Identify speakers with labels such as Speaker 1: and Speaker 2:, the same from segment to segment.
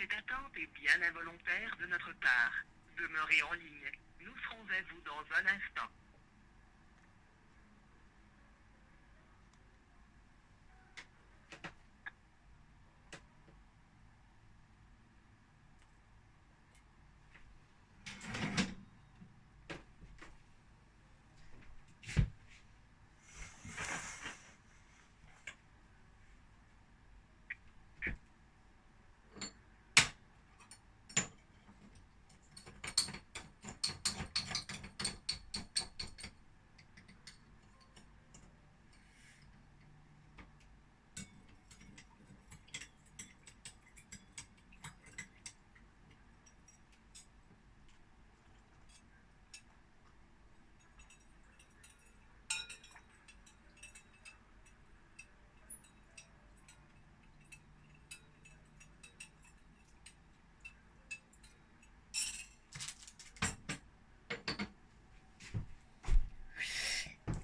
Speaker 1: Cette attente est bien involontaire de notre part. Demeurez en ligne. Nous serons à vous dans un instant.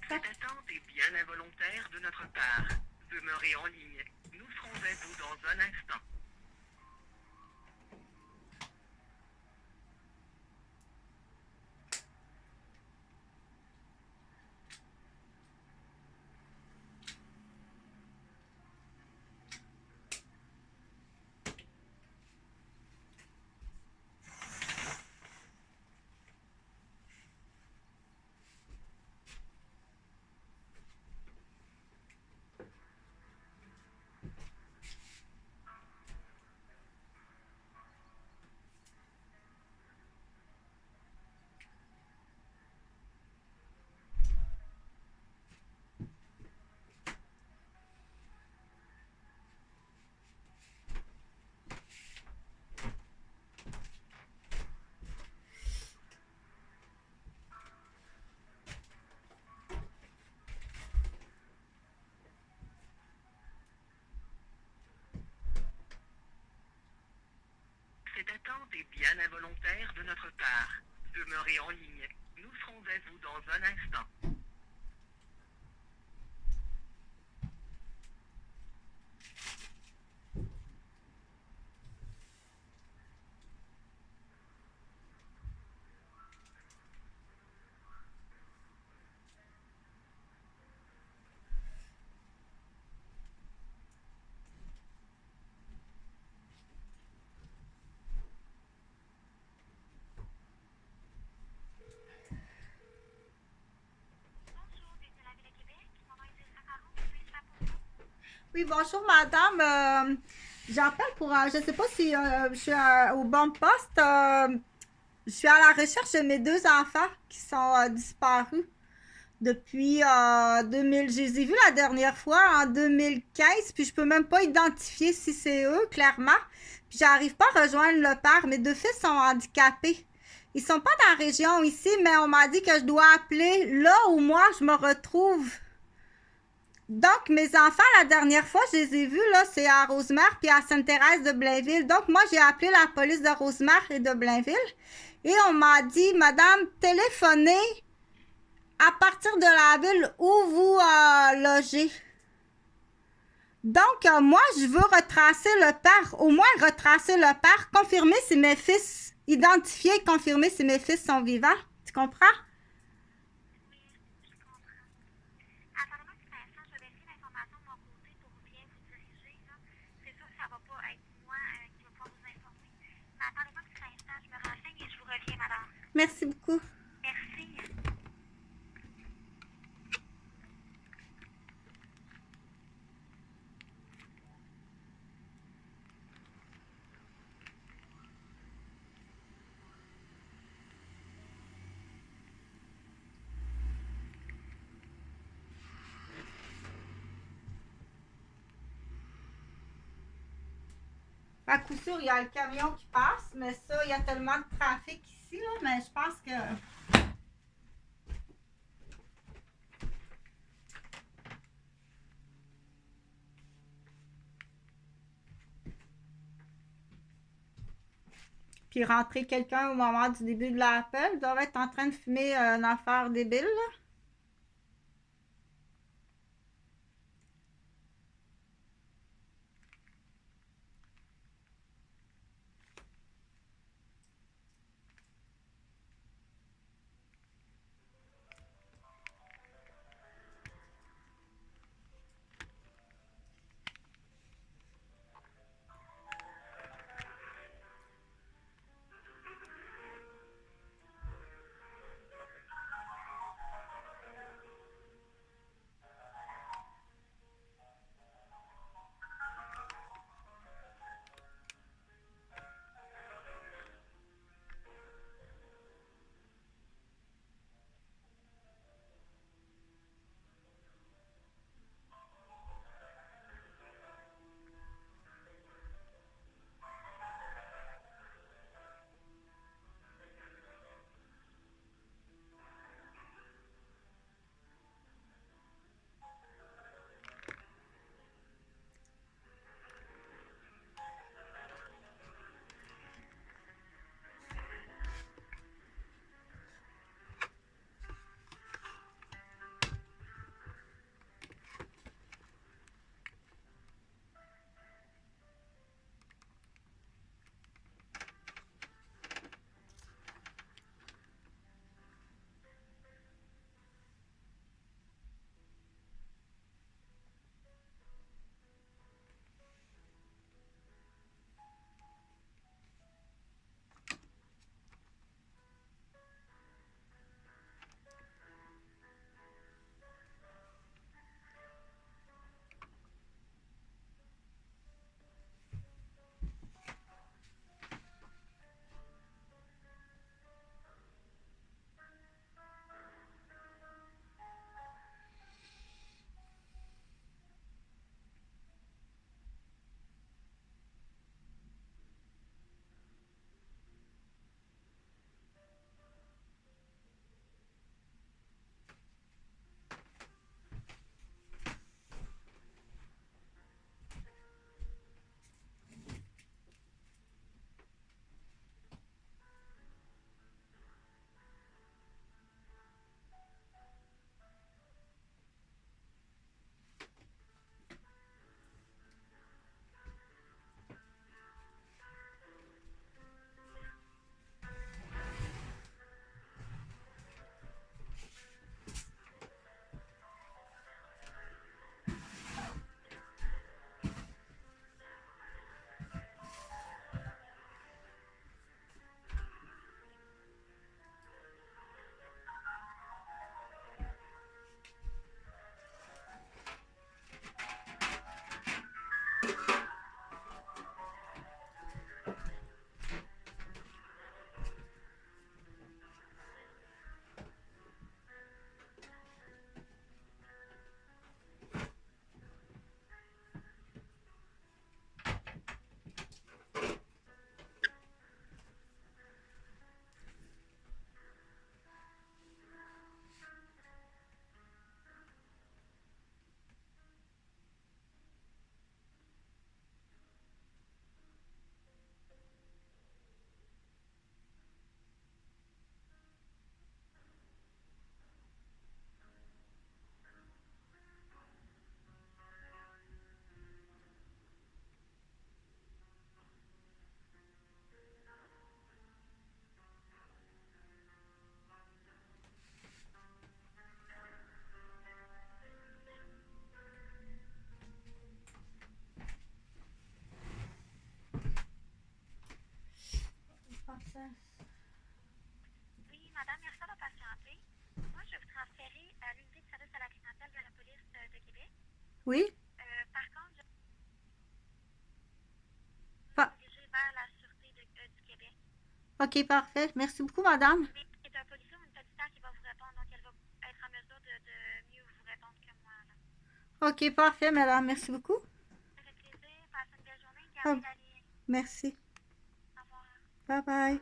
Speaker 1: Cette attente est bien involontaire de notre part. Demeurez en ligne. Nous serons à vous dans un instant. Cette attente est bien involontaire de notre part. Demeurez en ligne. Nous serons à vous dans un instant.
Speaker 2: Oui, bonjour madame. J'appelle pour, je sais pas si je suis au bon poste. Je suis à la recherche de mes deux enfants qui sont disparus depuis 2000. Je les ai vus la dernière fois en 2015, puis je peux même pas identifier si c'est eux, clairement. Puis j'arrive pas à rejoindre le père. Mes deux fils sont handicapés. Ils sont pas dans la région ici, mais on m'a dit que je dois appeler là où moi je me retrouve. Donc, mes enfants, la dernière fois, je les ai vus, là, c'est à Rosemère puis à Sainte-Thérèse de Blainville. Donc, moi, j'ai appelé la police de Rosemère et de Blainville. Et on m'a dit, madame, téléphonez à partir de la ville où vous logez. Donc, moi, je veux retracer le père, au moins retracer le père, confirmer si mes fils, identifier, confirmer si mes fils sont vivants. Tu comprends? Merci beaucoup. À coup sûr, il y a le camion qui passe, mais ça, il y a tellement de trafic ici, là, mais je pense que... Puis rentrer quelqu'un au moment du début de l'appel, ils doivent être en train de fumer une affaire débile, là.
Speaker 3: Oui, madame, merci de patienter. Moi, je vais vous transférer à l'unité de service à la clientèle de la police de Québec.
Speaker 2: Oui?
Speaker 3: Par contre, je
Speaker 2: Pa-
Speaker 3: vais vous diriger vers la Sûreté du Québec.
Speaker 2: OK, parfait. Merci beaucoup, madame.
Speaker 3: Mais c'est un policier ou une policière qui va vous répondre, donc elle va être en mesure de mieux vous répondre que moi. Là.
Speaker 2: OK, parfait, madame. Merci beaucoup.
Speaker 3: Ça fait plaisir. Passez une belle journée.
Speaker 2: Ah,
Speaker 3: Gardez la ligne.
Speaker 2: merci.
Speaker 3: Au revoir.
Speaker 2: Bye bye.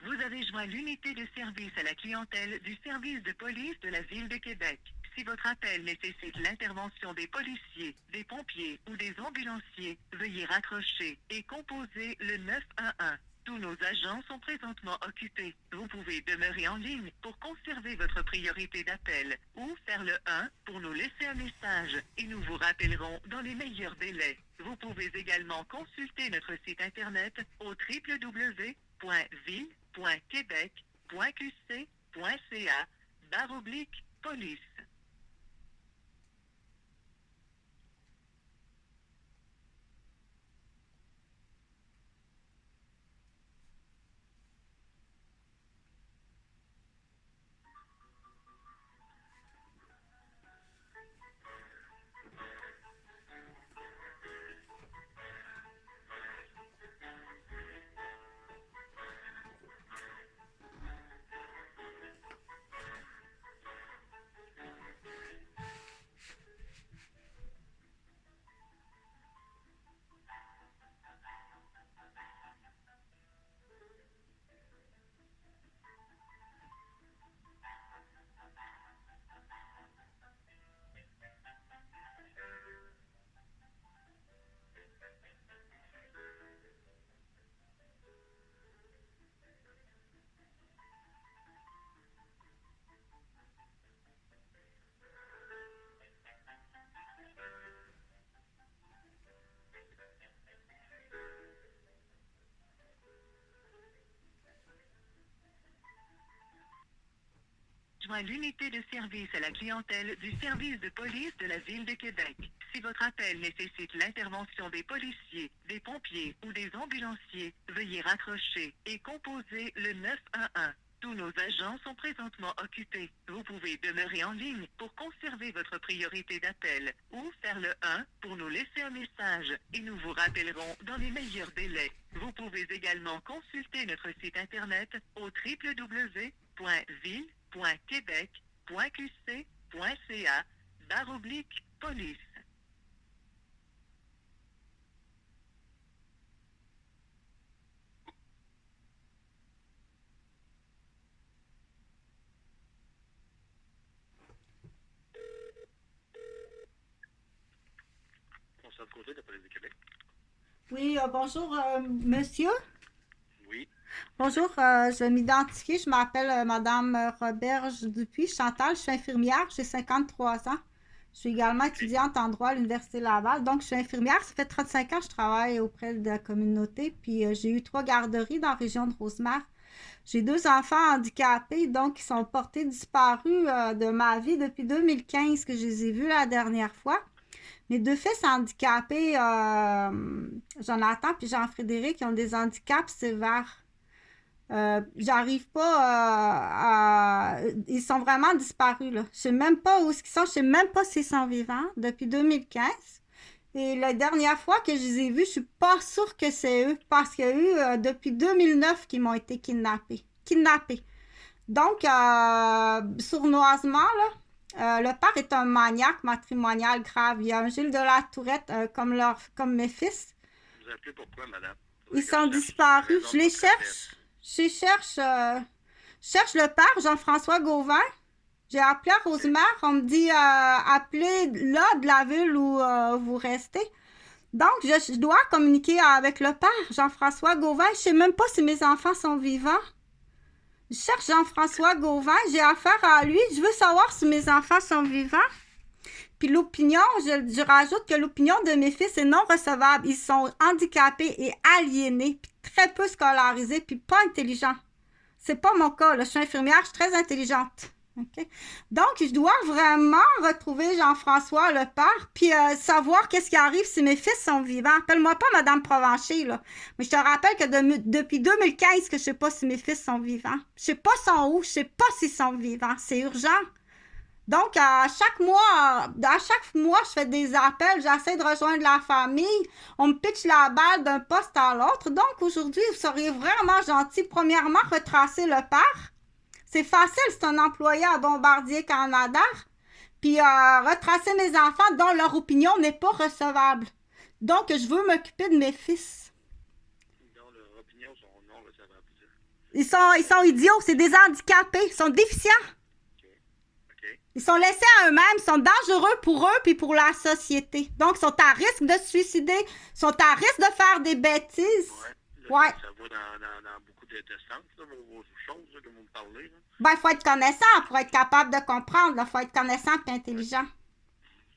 Speaker 1: Vous avez joint l'unité de service à la clientèle du service de police de la Ville de Québec. Si votre appel nécessite l'intervention des policiers, des pompiers ou des ambulanciers, veuillez raccrocher et composer le 911. Tous nos agents sont présentement occupés. Vous pouvez demeurer en ligne pour conserver votre priorité d'appel ou faire le 1 pour nous laisser un message et nous vous rappellerons dans les meilleurs délais. Vous pouvez également consulter notre site internet au www.ville.québec.qc.ca/police. Joint l'unité de service à la clientèle du service de police de la Ville de Québec. Si votre appel nécessite l'intervention des policiers, des pompiers ou des ambulanciers, veuillez raccrocher et composer le 911. Tous nos agents sont présentement occupés. Vous pouvez demeurer en ligne pour conserver votre priorité d'appel ou faire le 1 pour nous laisser un message et nous vous rappellerons dans les meilleurs délais. Vous pouvez également consulter notre site internet au www.ville.québec.qc.ca/police. Centre côté de la police du Québec.
Speaker 2: Oui, bonjour, monsieur.
Speaker 1: Oui.
Speaker 2: Bonjour, je vais m'identifier. Je m'appelle Madame Roberge Dupuis Chantal. Je suis infirmière. J'ai 53 ans. Je suis également étudiante en droit à l'Université Laval. Donc, je suis infirmière. Ça fait 35 ans que je travaille auprès de la communauté. Puis, j'ai eu 3 garderies dans la région de Rosemère. J'ai 2 enfants handicapés, donc ils sont portés disparus de ma vie depuis 2015 que je les ai vus la dernière fois. Mes 2 fils handicapés, Jonathan et Jean-Frédéric, ils ont des handicaps sévères. J'arrive pas Ils sont vraiment disparus, là. Je sais même pas où ils sont. Je sais même pas s'ils sont vivants depuis 2015. Et la dernière fois que je les ai vus, je suis pas sûre que c'est eux. Parce qu'il y a eu depuis 2009 qu'ils m'ont été kidnappés. Donc, sournoisement, là, le père est un maniaque matrimonial grave. Il y a un Gilles de la Tourette comme mes fils.
Speaker 1: Vous appelez pourquoi, madame?
Speaker 2: Ils sont disparus. Je les cherche. Je cherche le père, Jean-François Gauvin. J'ai appelé à Rosemère. On me dit appelez là de la ville où vous restez. Donc, je dois communiquer avec le père, Jean-François Gauvin. Je ne sais même pas si mes enfants sont vivants. Je cherche Jean-François Gauvin. J'ai affaire à lui. Je veux savoir si mes enfants sont vivants. Puis l'opinion, je rajoute que l'opinion de mes fils est non recevable. Ils sont handicapés et aliénés, puis très peu scolarisés, puis pas intelligents. C'est pas mon cas, là. Je suis infirmière, je suis très intelligente. OK. Donc, je dois vraiment retrouver Jean-François le père, puis savoir qu'est-ce qui arrive si mes fils sont vivants. Appelle-moi pas Madame Provencher, là. Mais je te rappelle que depuis 2015 que je sais pas si mes fils sont vivants. Je sais pas sont où, je sais pas s'ils sont vivants. C'est urgent. Donc, à chaque mois, je fais des appels, j'essaie de rejoindre la famille. On me pitche la balle d'un poste à l'autre. Donc, aujourd'hui, vous seriez vraiment gentil. Premièrement, retracer le père. C'est facile, c'est un employé à Bombardier Canada. Puis, retracer mes enfants dont leur opinion n'est pas recevable. Donc, je veux m'occuper de mes fils.
Speaker 4: Donc, leurs opinions sont non recevables.
Speaker 2: Ils sont idiots, c'est des handicapés, ils sont déficients.
Speaker 4: OK.
Speaker 2: Ils sont laissés à eux-mêmes, ils sont dangereux pour eux puis pour la société. Donc, ils sont à risque de se suicider, ils sont à risque de faire des bêtises.
Speaker 4: Ouais.
Speaker 2: Ouais.
Speaker 4: Ça va dans beaucoup de sens, là, vos choses là, que vous me parlez. Là.
Speaker 2: Ben, il faut être connaissant pour être capable de comprendre. Il faut être connaissant et intelligent.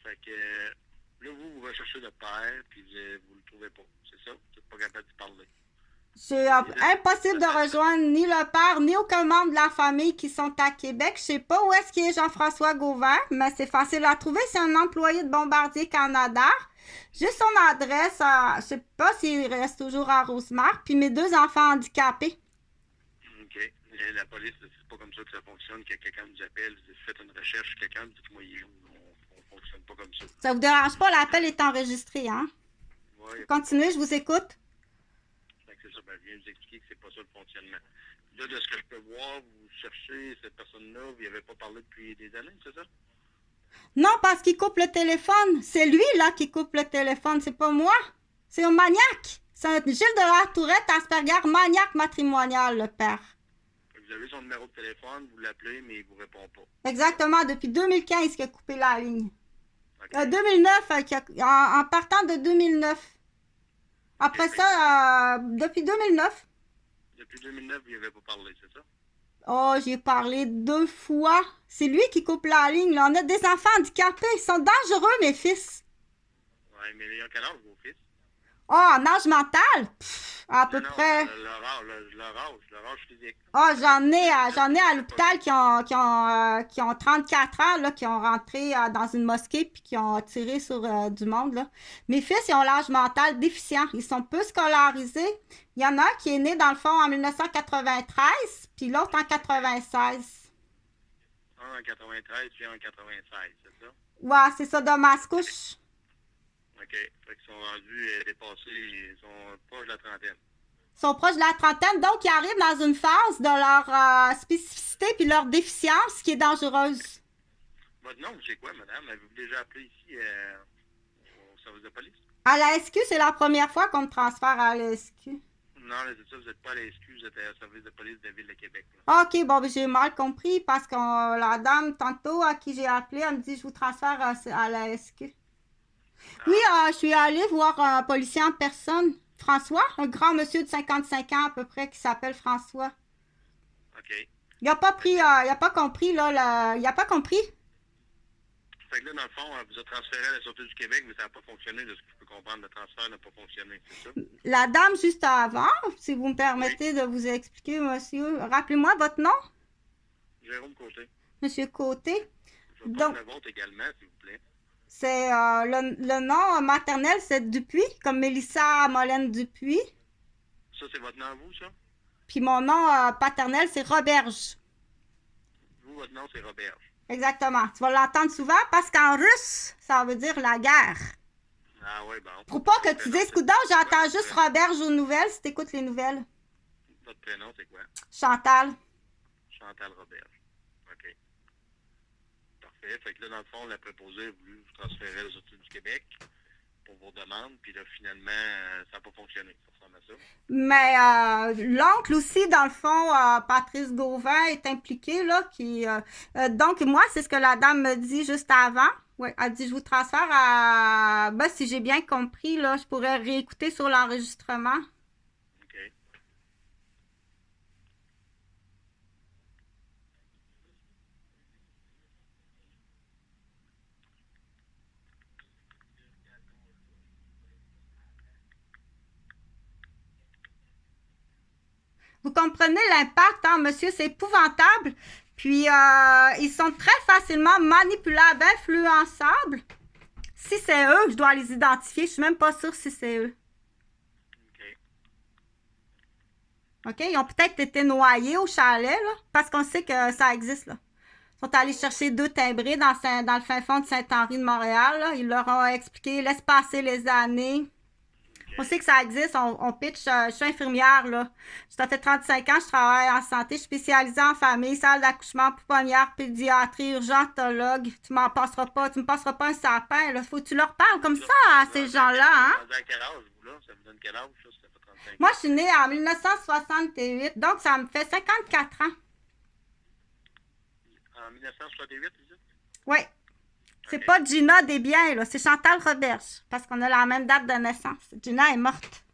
Speaker 4: Fait que là, vous recherchez le père, puis vous le trouvez pas. C'est ça? Vous n'êtes pas capable de parler.
Speaker 2: C'est impossible de rejoindre ni le père, ni aucun membre de la famille qui sont à Québec. Je sais pas où est-ce qu'il est Jean-François Gauvin, mais c'est facile à trouver. C'est un employé de Bombardier Canada. J'ai son adresse, je sais pas s'il reste toujours à Rosemère, puis mes 2 enfants handicapés.
Speaker 4: OK. Et la police, c'est pas comme ça que ça fonctionne. Que quelqu'un nous appelle, vous faites une recherche, quelqu'un dit que moi, il est où? On fonctionne pas comme ça.
Speaker 2: Ça vous dérange pas, l'appel est enregistré, hein?
Speaker 4: Ouais,
Speaker 2: Continuez, je vous écoute.
Speaker 4: c'est ça, ben, je viens de vous expliquer que c'est pas ça le fonctionnement. Là, de ce que je peux voir, vous cherchez cette personne-là, vous n'y avez pas parlé depuis des années, c'est ça?
Speaker 2: Non, parce qu'il coupe le téléphone. C'est lui, là, qui coupe le téléphone. C'est pas moi. C'est un maniaque. C'est un Gilles de la Tourette, Asperger, maniaque matrimonial, le père.
Speaker 4: Vous avez son numéro de téléphone, vous l'appelez, mais il vous répond pas.
Speaker 2: Exactement, depuis 2015 qu'il a coupé la ligne.
Speaker 4: Okay.
Speaker 2: 2009, en partant de 2009. Après ça, depuis 2009.
Speaker 4: Depuis 2009, vous n'y avez pas parlé, c'est ça?
Speaker 2: Oh, j'ai parlé 2 fois. C'est lui qui coupe la ligne. Là. On a des enfants handicapés. Ils sont dangereux, mes fils.
Speaker 4: Oui, mais il y a quel âge, vos fils?
Speaker 2: Oh, en âge mental? Pff, à peu près.
Speaker 4: Leur âge physique.
Speaker 2: Oh, j'en ai à l'hôpital qui ont 34 ans, là, qui ont rentré dans une mosquée puis qui ont tiré sur du monde, là. Mes fils, ils ont l'âge mental déficient. Ils sont peu scolarisés. Il y en a un qui est né, dans le fond, en 1993, puis l'autre en 96.
Speaker 4: Un en 93, puis un en 96, c'est ça?
Speaker 2: Ouais, c'est ça, de Mascouche.
Speaker 4: OK. Fait qu'ils sont rendus dépassés, ils sont proches de la trentaine.
Speaker 2: Ils sont proches de la trentaine, donc ils arrivent dans une phase de leur spécificité puis leur déficience qui est dangereuse.
Speaker 4: Votre nom, c'est quoi, madame? Avez-vous déjà appelé ici au service de police?
Speaker 2: À la SQ, c'est la première fois qu'on me transfère à la SQ.
Speaker 4: Non, c'est ça, vous n'êtes pas à la SQ, vous êtes au service de police de la Ville de Québec. Là.
Speaker 2: OK, bon, ben, j'ai mal compris parce que la dame, tantôt, à qui j'ai appelé, elle me dit, je vous transfère à la SQ. Oui, je suis allée voir un policier en personne, François, un grand monsieur de 55 ans à peu près qui s'appelle François.
Speaker 4: OK.
Speaker 2: Il a pas pris, il a pas compris, là, il a pas compris.
Speaker 4: Fait que là, dans le fond, vous a transféré à la Sûreté du Québec, mais ça n'a pas fonctionné, de ce que je peux comprendre. Le transfert n'a pas fonctionné, c'est ça?
Speaker 2: La dame juste avant, si vous me permettez de vous expliquer, monsieur, rappelez-moi votre nom?
Speaker 4: Jérôme Côté.
Speaker 2: Monsieur Côté.
Speaker 4: Je vais
Speaker 2: Donc,
Speaker 4: prendre le vôtre également, s'il vous plaît.
Speaker 2: c'est le nom maternel, c'est Dupuis, comme Mélissa Molène Dupuis.
Speaker 4: Ça, c'est votre nom à vous, ça?
Speaker 2: Puis mon nom paternel, c'est Roberge.
Speaker 4: Vous, votre nom, c'est Roberge.
Speaker 2: Exactement. Tu vas l'entendre souvent parce qu'en russe, ça veut dire la guerre.
Speaker 4: Ah oui, bon.
Speaker 2: Pour pas que tu dises, coudonc, j'entends juste Roberge aux nouvelles si t'écoutes les nouvelles.
Speaker 4: Votre prénom, c'est quoi?
Speaker 2: Chantal.
Speaker 4: Chantal Roberge. OK. Parfait. Fait que là, dans le fond, la préposée a voulu vous transférer à la Sûreté du Québec pour vos demandes, puis là, finalement, ça n'a pas fonctionné. Ça ressemble à ça.
Speaker 2: Mais l'oncle aussi, dans le fond, Patrice Gauvin est impliqué, là, donc, moi, c'est ce que la dame me dit juste avant. Oui, elle dit, je vous transfère à... Ben, si j'ai bien compris, là, je pourrais réécouter sur l'enregistrement.
Speaker 4: OK.
Speaker 2: Vous comprenez l'impact, hein, monsieur? C'est épouvantable. Puis, ils sont très facilement manipulables, influençables. Si c'est eux, je dois les identifier. Je suis même pas sûre si c'est eux. OK? Ils ont peut-être été noyés au chalet, là, parce qu'on sait que ça existe, là. Ils sont allés chercher 2 timbrés dans le fin fond de Saint-Henri de Montréal, là. Ils leur ont expliqué, laisse passer les années. On sait que ça existe, on pitch. Je suis infirmière, là. Ça fait 35 ans, je travaille en santé. Je suis spécialisée en famille, salle d'accouchement, pouponnière, pédiatrie, urgentologue. Tu me passeras pas un sapin, là. Faut que tu leur parles comme ça à ces gens-là, hein?
Speaker 4: Vous avez quel âge, vous, là? Ça vous donne quel âge, ça? Ça fait 35 ans.
Speaker 2: Moi, je suis née en 1968, donc ça me fait 54 ans.
Speaker 4: En 1968, vous dites?
Speaker 2: Oui. C'est
Speaker 4: Ok.
Speaker 2: pas Gina Desbiens, là. C'est Chantal Roberge, parce qu'on a la même date de naissance. Gina est morte.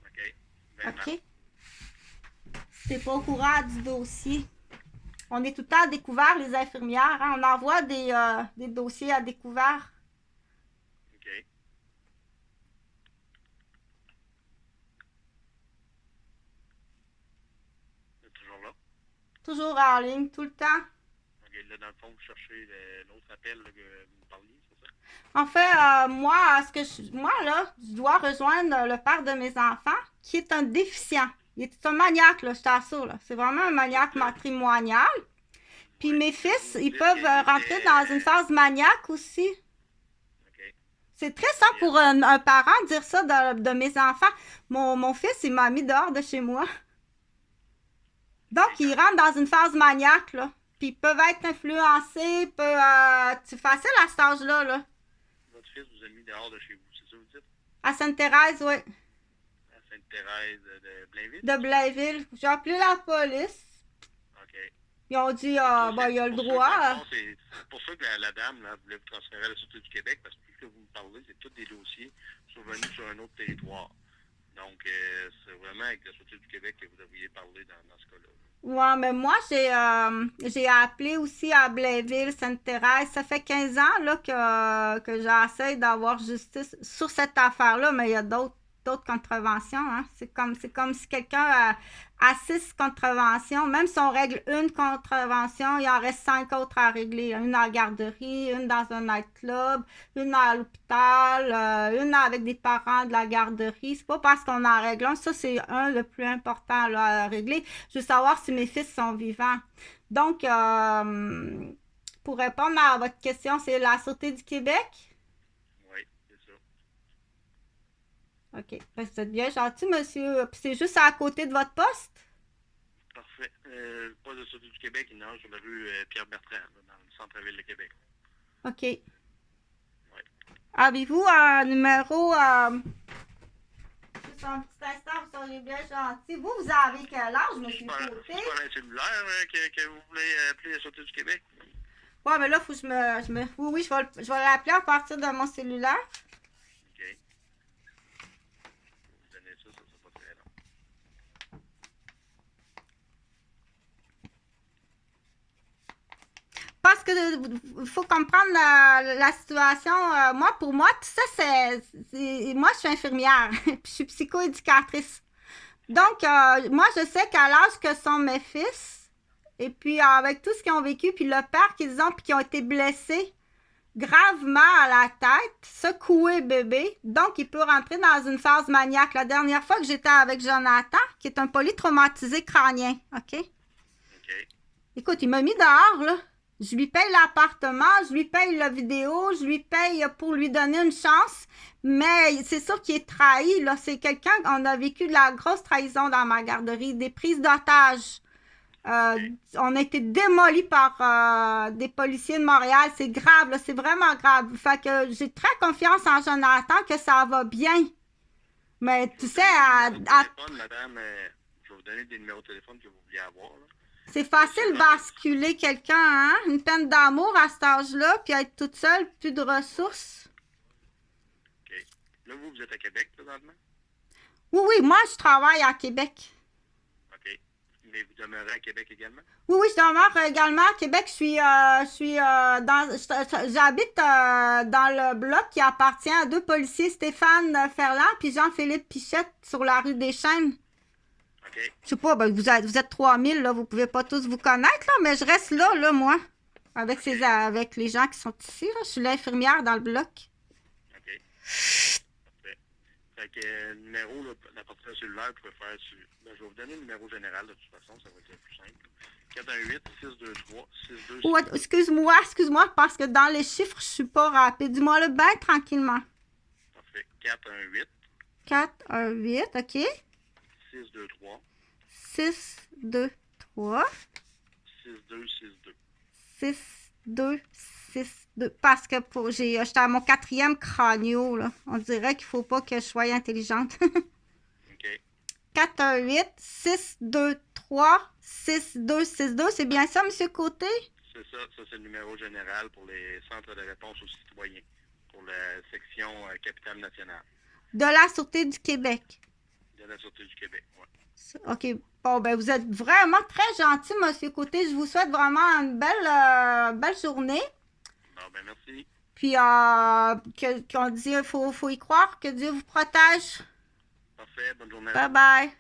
Speaker 4: OK. Ben,
Speaker 2: OK? Si t'es pas au courant du dossier. On est tout le temps à découvert, les infirmières. Hein? On envoie des dossiers à découvert.
Speaker 4: OK. Vous êtes toujours là?
Speaker 2: Toujours en ligne, tout le temps.
Speaker 4: OK. Là, dans le fond, vous cherchez l'autre appel là, que vous me parliez, c'est ça?
Speaker 2: En fait, moi, là, je dois rejoindre le père de mes enfants, qui est un déficient. Il est un maniaque, là, je t'assure, là. C'est vraiment un maniaque matrimonial. Puis mes fils, ils peuvent rentrer dans une phase maniaque aussi.
Speaker 4: OK.
Speaker 2: C'est très simple pour un parent de dire ça de mes enfants. Mon fils, il m'a mis dehors de chez moi. Donc, ils rentrent dans une phase maniaque, là. Puis ils peuvent être influencés, c'est facile à cet âge-là, là.
Speaker 4: Votre fils vous a mis dehors de chez vous, c'est ça que vous dites?
Speaker 2: À Sainte-Thérèse, oui.
Speaker 4: À Sainte-Thérèse de Blainville?
Speaker 2: De Blainville. J'ai appelé la police.
Speaker 4: OK.
Speaker 2: Ils ont dit, il a le
Speaker 4: Pour ça,
Speaker 2: droit.
Speaker 4: dans le fond, c'est pour ça que la dame là, voulait vous transférer à la Sûreté du Québec, parce que tout ce que vous me parlez, c'est tous des dossiers qui sont venus sur un autre territoire. Donc, c'est vraiment avec la Sûreté du Québec que vous devriez parler dans ce cas-là.
Speaker 2: Ouais, mais moi, j'ai appelé aussi à Blainville, Sainte-Thérèse. Ça fait 15 ans là, que j'essaie d'avoir justice sur cette affaire-là, mais il y a d'autres contraventions. Hein. C'est comme si quelqu'un a 6 contraventions. Même si on règle une contravention, il en reste 5 autres à régler. Une à la garderie, une dans un nightclub, une à l'hôpital, une avec des parents de la garderie. C'est pas parce qu'on en règle un. Ça, c'est le plus important là, à régler. Je veux savoir si mes fils sont vivants. Donc, pour répondre à votre question, c'est la Sûreté du Québec?
Speaker 4: Oui, c'est ça.
Speaker 2: OK. Ben, vous êtes bien gentil, monsieur. Puis c'est juste à côté de votre poste?
Speaker 4: Parfait. Le poste de Sûreté du Québec, il est sur la rue Pierre-Bertrand, là, dans le centre-ville de Québec.
Speaker 2: OK.
Speaker 4: Oui.
Speaker 2: Avez-vous un numéro... Juste un petit instant, vous seriez bien gentil. Vous avez quel âge, monsieur Côté?
Speaker 4: C'est pas un cellulaire que vous voulez appeler la Sûreté du Québec?
Speaker 2: Ouais, mais là, il faut que je me... Oui, je vais l'appeler à partir de mon cellulaire.
Speaker 4: OK. Vous donnez ça sera pas très long.
Speaker 2: Parce que il faut comprendre la situation. Pour moi, tout ça, moi, je suis infirmière, puis je suis psychoéducatrice. Donc, moi, je sais qu'à l'âge que sont mes fils, et puis avec tout ce qu'ils ont vécu, puis le père qu'ils ont, puis qui ont été blessés gravement à la tête, secoué bébé, donc il peut rentrer dans une phase maniaque. La dernière fois que j'étais avec Jonathan, qui est un polytraumatisé crânien, OK?
Speaker 4: OK.
Speaker 2: Écoute, il m'a mis dehors, là. Je lui paye l'appartement, je lui paye la vidéo, je lui paye pour lui donner une chance, mais c'est sûr qu'il est trahi, là. C'est quelqu'un, on a vécu de la grosse trahison dans ma garderie, des prises d'otages. On a été démolis par des policiers de Montréal. C'est grave, là, c'est vraiment grave. Fait que j'ai très confiance en Jonathan que ça va bien. Mais tu sais,
Speaker 4: Téléphone, madame, je vais vous donner des numéros de téléphone que vous vouliez avoir. Là.
Speaker 2: c'est facile de basculer quelqu'un, hein? Une peine d'amour à cet âge-là, puis être toute seule, plus de ressources.
Speaker 4: OK. Là, vous êtes à Québec, présentement?
Speaker 2: Oui, moi, je travaille à Québec.
Speaker 4: OK. Mais vous demeurez à Québec également?
Speaker 2: Oui, je demeure également à Québec. J'habite dans le bloc qui appartient à 2 policiers, Stéphane Ferland puis Jean-Philippe Pichette, sur la rue des Chênes.
Speaker 4: OK. OK.
Speaker 2: Je sais pas, ben, vous êtes 3000, là, vous pouvez pas tous vous connaître, là, mais je reste là, moi, avec, avec les gens qui sont ici, là. Je suis l'infirmière dans le bloc.
Speaker 4: OK. Parfait. Fait que le numéro, là, la portée cellulaire, vous pouvez faire sur... Ben, je vais vous donner le numéro général, de toute façon, ça va être le plus simple. 418-623-62...
Speaker 2: Oh, excuse-moi, parce que dans les chiffres, je suis pas rapide. Dis-moi le bien tranquillement.
Speaker 4: Parfait. 418...
Speaker 2: 418, OK.
Speaker 4: 623...
Speaker 2: 623...
Speaker 4: 6262.
Speaker 2: 6262. Parce que j'étais à mon 4e cranio, là. On dirait qu'il faut pas que je sois intelligente.
Speaker 4: OK.
Speaker 2: 418-623-6262. C'est bien ça, M. Côté?
Speaker 4: C'est ça. Ça, c'est le numéro général pour les centres de réponse aux citoyens. Pour la section Capitale nationale.
Speaker 2: De la Sûreté du Québec.
Speaker 4: De la Sûreté du Québec, oui.
Speaker 2: OK. Bon, ben, vous êtes vraiment très gentil, M. Côté. Je vous souhaite vraiment une belle journée.
Speaker 4: Bon, ben merci.
Speaker 2: Puis, qu'on dit, faut y croire, que Dieu vous protège.
Speaker 4: Parfait. Bonne journée.
Speaker 2: Bye bye.